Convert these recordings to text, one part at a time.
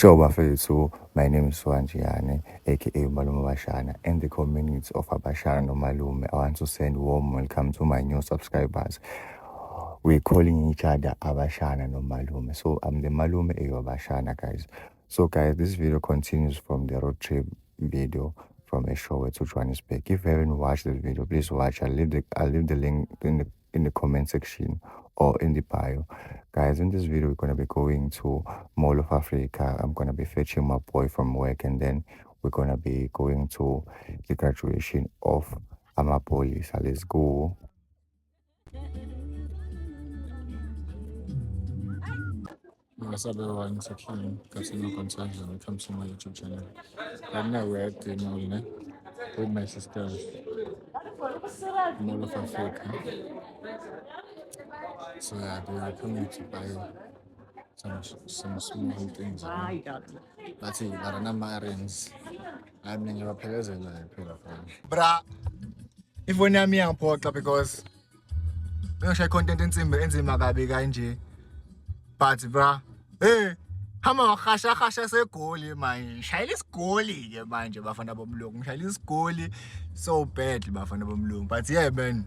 Sure, Bafethu, my name is Swanjiane, aka Malume Bashana, and the community of Abashana no Malume. I want to send warm welcome to my new subscribers. We're calling each other Abashana no Malume. So I'm the Malume Eyo Abashana, guys. So guys, this video continues from the road trip video from Eshowe to Johannesburg. If you haven't watched this video, please watch. I'll leave the link in the comment section or in the bio. Guys, in this video we're gonna be going to Mall of Africa. I'm gonna be fetching my boy from work, and then we're gonna be going to the graduation of Amapoli. So let's go. What's up, everyone? It's Akeem. Casino Contagion. When it comes to my YouTube channel. Right now, we're at the mall, with my sisters. Mall of Africa. So, yeah, they are coming to buy some small things. That's it. I don't know my rings. I'm in your pillars and I pay for it. Bra, if we near me and Portla because we share content in Magabi Ganji. But bra, hey. Hama khasha segoli manje shayela isigoli ke manje bafana bomlungu ngishayela isigoli so bad bafana bomlungu but yeah man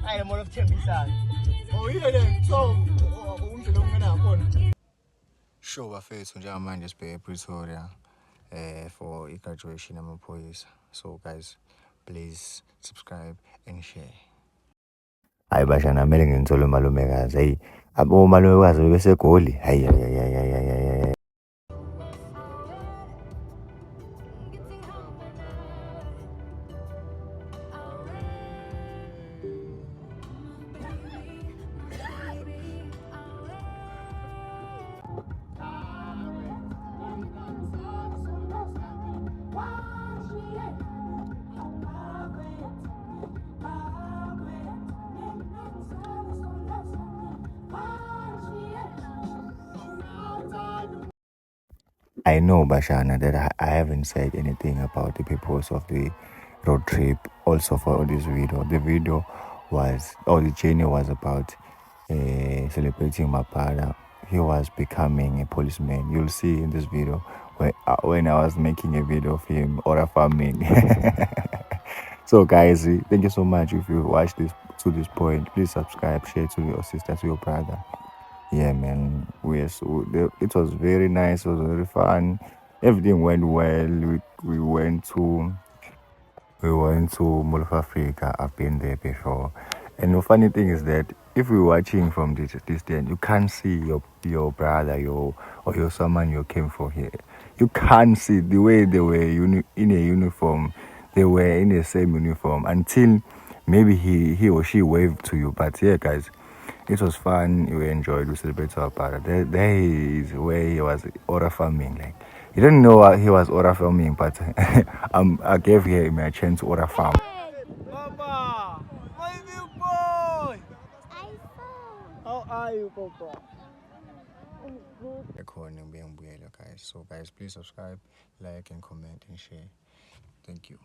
I am all of Tembisa. Oh, yeah, then. So, sure, Bafethu njengamanje just pay Pretoria for graduation amaphoyisa. So guys, please subscribe and share. Hayi bashana kumele ngimthole umalumekazi. Hey, abo malumekazi besegoli. Hayi. I know, Bashana, that I haven't said anything about the purpose of the road trip. Also, for this video, the journey was about celebrating my father. He was becoming a policeman. You'll see in this video when I was making a video of him or a farming. So, guys, thank you so much. If you watched this to this point, please subscribe, share to your sister, to your brother. Yeah, man. It was very nice. It was very fun. Everything went well. We went to Mall of Africa. I've been there before. And the funny thing is that if we're watching from this distance, you can't see your brother, or your someone you came for here. You can't see the way they were in a uniform. They were in the same uniform until maybe he or she waved to you. But yeah, guys. It was fun. We enjoyed. We celebrated our party. There is where he was order farming. Like he didn't know he was order farming, but I gave him a chance to order farm. Papa, my new boy. How are you, Papa? Recording being weird, guys. So guys, please subscribe, like, and comment and share. Thank you.